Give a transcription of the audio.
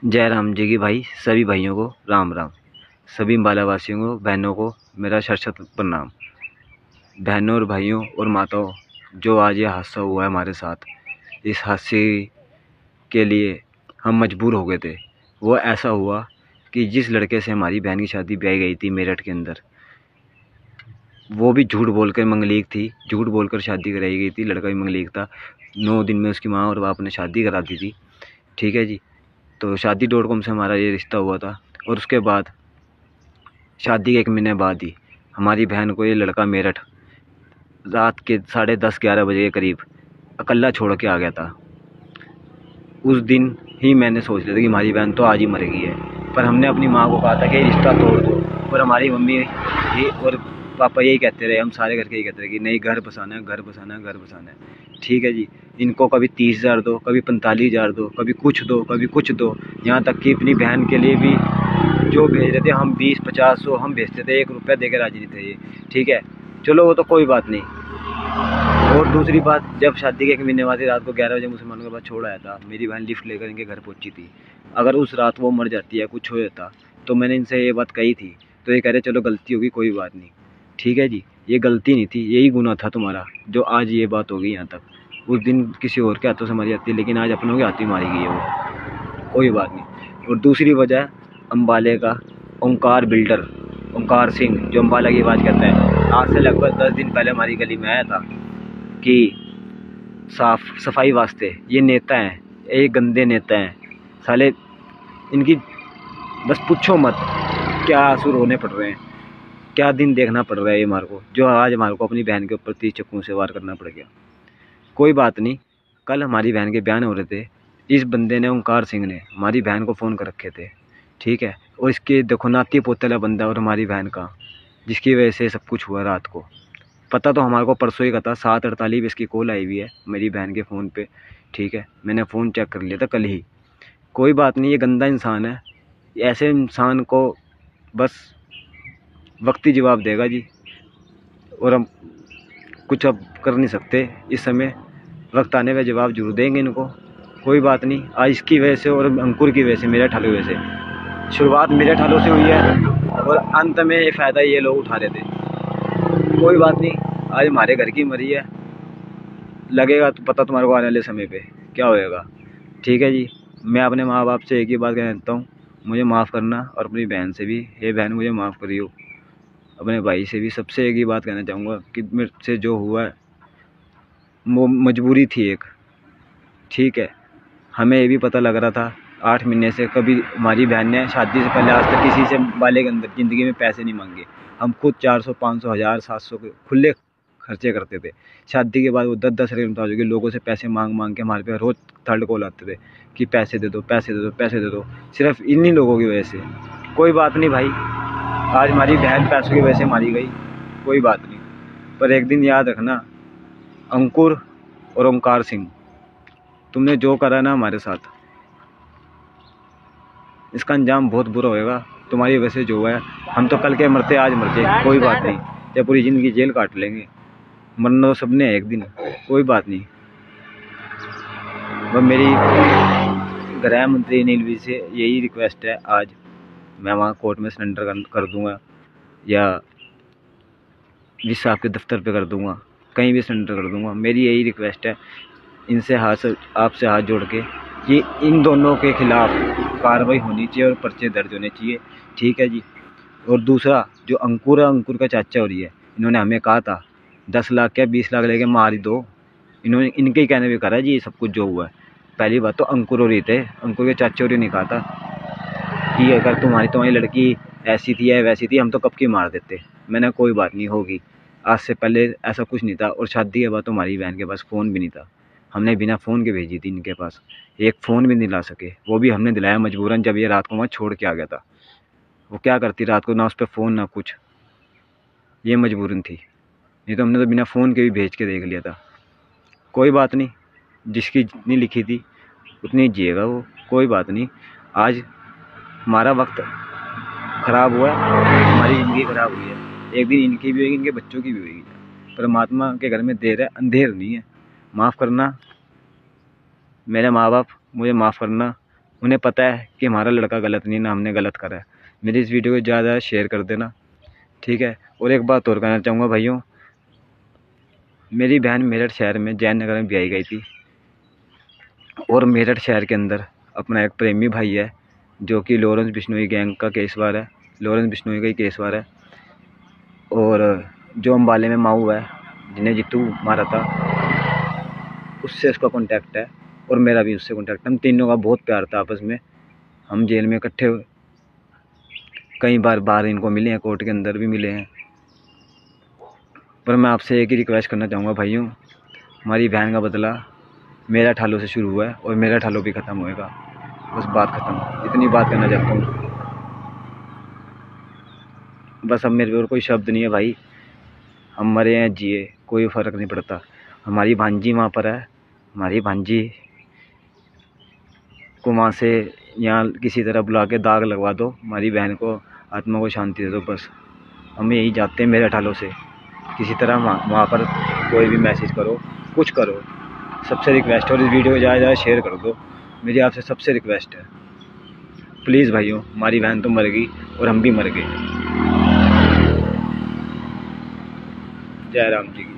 जय राम जी की भाई। सभी भाइयों को राम राम। सभी अम्बाला वासियों को, बहनों को मेरा शत शत प्रणाम। बहनों और भाइयों और माताओं, जो आज ये हादसा हुआ है हमारे साथ, इस हादसे के लिए हम मजबूर हो गए थे। वो ऐसा हुआ कि जिस लड़के से हमारी बहन की शादी ब्याई गई थी मेरठ के अंदर, वो भी झूठ बोलकर मंगलीक थी, झूठ बोलकर शादी कराई गई थी। लड़का भी मंगलीक था। 9 दिन में उसकी माँ और बाप ने शादी करा दी थी। ठीक है जी। तो शादी.com से हमारा ये रिश्ता हुआ था। और उसके बाद शादी के 1 महीने बाद ही हमारी बहन को ये लड़का मेरठ रात के 10:30-11 बजे के करीब अकेला छोड़ के आ गया था। उस दिन ही मैंने सोच लिया था कि हमारी बहन तो आज ही मरेगी है। पर हमने अपनी माँ को कहा था कि रिश्ता तोड़ दो। और हमारी मम्मी ये और पापा यही कहते रहे, हम सारे घर के यही कहते रहे कि नहीं, घर बसाना है, घर बसाना है, घर बसाना है। ठीक है जी। इनको कभी 30,000 दो, कभी 45,000 दो, कभी कुछ दो, कभी कुछ दो। यहाँ तक कि अपनी बहन के लिए भी जो भेज रहे थे, हम 20-50 100 हम भेजते थे, 1 रुपया देकर राजी नहीं थे ये। ठीक है, चलो वो तो कोई बात नहीं। और दूसरी बात, जब शादी के 1 महीने बाद ही रात को 11 बजे मुसलमानों के पास छोड़ आया था, मेरी बहन लिफ्ट लेकर इनके घर पहुंची थी। अगर उस रात वो मर जाती है, कुछ हो जाता, तो मैंने इनसे ये बात कही थी, तो ये कह रहे चलो गलती होगी, कोई बात नहीं। ठीक है जी। ये गलती नहीं थी, यही गुनाह था तुम्हारा, जो आज ये बात हो गई यहाँ तक। उस दिन किसी और के हाथों से मारी जाती है, लेकिन आज अपनों के हाथों ही मारी गई है वो। कोई बात नहीं। और दूसरी वजह, अम्बाले का ओंकार बिल्डर, ओंकार सिंह, जो अम्बाला की आवाज़ करता है, आज से लगभग 10 दिन पहले हमारी गली में आया था कि साफ सफाई वास्ते। ये नेता हैं, ये गंदे नेता हैं साले। इनकी बस पूछो मत क्या आंसू रोने पड़ रहे हैं, क्या दिन देखना पड़ रहा है ये हमारे को, जो आज हमारे को अपनी बहन के ऊपर 30 चक्कू से वार करना पड़ गया। कोई बात नहीं। कल हमारी बहन के बयान हो रहे थे। इस बंदे ने, ओंकार सिंह ने, हमारी बहन को फ़ोन कर रखे थे। ठीक है। और इसके देखो नाती पोतेला बंदा और हमारी बहन का, जिसकी वजह से सब कुछ हुआ रात को। पता तो हमारे को परसों ही का था। 7:48 इसकी कॉल आई हुई है मेरी बहन के फ़ोन पे। ठीक है, मैंने फ़ोन चेक कर लिया था कल ही। कोई बात नहीं, ये गंदा इंसान है। ऐसे इंसान को बस वक्त ही जवाब देगा जी। और हम कुछ अब कर नहीं सकते इस समय। वक्त आने पे जवाब जरूर देंगे इनको। कोई बात नहीं। आज इसकी वजह से और अंकुर की वजह से, मेरठ वालों की वजह से, शुरुआत मेरठ वालों से हुई है और अंत में ये फ़ायदा ये लोग उठा रहे थे। कोई बात नहीं। आज हमारे घर की मरी है, लगेगा तो पता तुम्हारे को आने वाले समय पे क्या होएगा। ठीक है जी। मैं अपने माँ बाप से एक ही बात कहना चाहता हूँ, मुझे माफ़ करना। और अपनी बहन से भी, ये बहन मुझे माफ़ करियो। अपने भाई से भी, सबसे एक ही बात कहना चाहूँगा कि मेरे से जो हुआ है वो मजबूरी थी एक। ठीक है। हमें ये भी पता लग रहा था 8 महीने से, कभी हमारी बहन ने शादी से पहले आज तक किसी से वाले के अंदर ज़िंदगी में पैसे नहीं मांगे। हम खुद 400, 500, 1000, 700 के खुले खर्चे करते थे। शादी के बाद वो 10-10 रुपये के लोगों से पैसे मांग मांग के हमारे पे रोज़ थर्ड कॉल आते थे कि पैसे दे दो, पैसे दे दो, पैसे दे दो। सिर्फ इन्हीं लोगों की वजह से। कोई बात नहीं भाई, आज हमारी बहन पैसों की वजह से मारी गई, कोई बात नहीं। पर एक दिन याद रखना, अंकुर और ओंकार सिंह, तुमने जो करा ना हमारे साथ, इसका अंजाम बहुत बुरा होएगा। तुम्हारी वजह से जो हुआ है, हम तो कल के मरते आज मर जाए, कोई बात नहीं। या पूरी ज़िंदगी जेल काट लेंगे, मरना तो सबने है एक दिन, कोई बात नहीं। वह मेरी गृह मंत्री नीलवी से यही रिक्वेस्ट है। आज मैं वहाँ कोर्ट में सरेंडर कर दूँगा, या जिस साहब के दफ्तर पे कर दूँगा, कहीं भी सरेंडर कर दूँगा। मेरी यही रिक्वेस्ट है इनसे, आपसे हाथ जोड़ के, कि इन दोनों के खिलाफ़ कार्रवाई होनी चाहिए और पर्चे दर्ज होने चाहिए। ठीक है जी। और दूसरा, जो अंकुर है, अंकुर का चाचा हो रही है, इन्होंने हमें कहा था 10 लाख क्या 20 लाख लेके मार ही दो। इन्होंने इनके ही कहने पे करा जी ये सब कुछ जो हुआ है। पहली बात तो अंकुर और ही थे, अंकुर के चाचा और ही ने कहा था कि अगर तुम्हारी लड़की ऐसी थी या वैसी थी, हम तो कब की मार देते। मैंने कोई बात नहीं होगी, आज से पहले ऐसा कुछ नहीं था। और शादी के बाद तो हमारी बहन के पास फ़ोन भी नहीं था, हमने बिना फ़ोन के भेजी थी इनके पास। एक फ़ोन भी नहीं ला सके, वो भी हमने दिलाया मजबूरन, जब ये रात को वहाँ छोड़ के आ गया था। वो क्या करती रात को, ना उस पर फ़ोन ना कुछ, ये मजबूरन थी। नहीं तो हमने तो बिना फ़ोन के भी भेज के देख लिया था। कोई बात नहीं, जिसकी जितनी लिखी थी उतनी जिएगा वो, कोई बात नहीं। आज हमारा वक्त ख़राब हुआ है, हमारी ज़िंदगी ख़राब हुई है, एक दिन इनकी भी होगी, इनके बच्चों की भी होगी। परमात्मा के घर में देर है, अंधेर नहीं है। माफ़ करना मेरे माँ बाप, मुझे माफ़ करना। उन्हें पता है कि हमारा लड़का गलत नहीं, ना हमने गलत करा है। मेरी इस वीडियो को ज़्यादा शेयर कर देना, ठीक है। और एक बात और कहना चाहूँगा भाइयों, मेरी बहन मेरठ शहर में जैन नगर में ब्याही गई थी, और मेरठ शहर के अंदर अपना एक प्रेमी भाई है जो कि लॉरेंस बिश्नोई गैंग का केसवार है, लॉरेंस बिश्नोई का ही केसवार है। और जो अम्बाले में माऊ है जिन्हें जितू मारा था, उससे उसका कॉन्टैक्ट है, और मेरा भी उससे कॉन्टैक्ट है। हम तीनों का बहुत प्यार था आपस में। हम जेल में इकट्ठे कई बार बाहर इनको मिले हैं, कोर्ट के अंदर भी मिले हैं। पर मैं आपसे एक ही रिक्वेस्ट करना चाहूँगा भाइयों, हमारी बहन का बदला मेरा ठालों से शुरू हुआ है और मेरा ठालों भी ख़त्म होएगा। बस बात ख़त्म, इतनी बात करना चाहता हूँ। बस अब मेरे और कोई शब्द नहीं है भाई। हम मरे हैं जिए कोई फ़र्क नहीं पड़ता। हमारी भांजी वहाँ पर है, हमारी भांजी को वहाँ से यहाँ किसी तरह बुला के दाग लगवा दो, हमारी बहन को आत्मा को शांति दे दो। बस हम यही चाहते हैं मेरे ठालों से, किसी तरह वहाँ पर कोई भी मैसेज करो, कुछ करो, सबसे रिक्वेस्ट है। और इस वीडियो को ज़्यादा शेयर कर दो, मेरी आपसे सबसे रिक्वेस्ट है। प्लीज़ भाइयों, हमारी बहन तो मर गई और हम भी मर गए। जय राम जी की।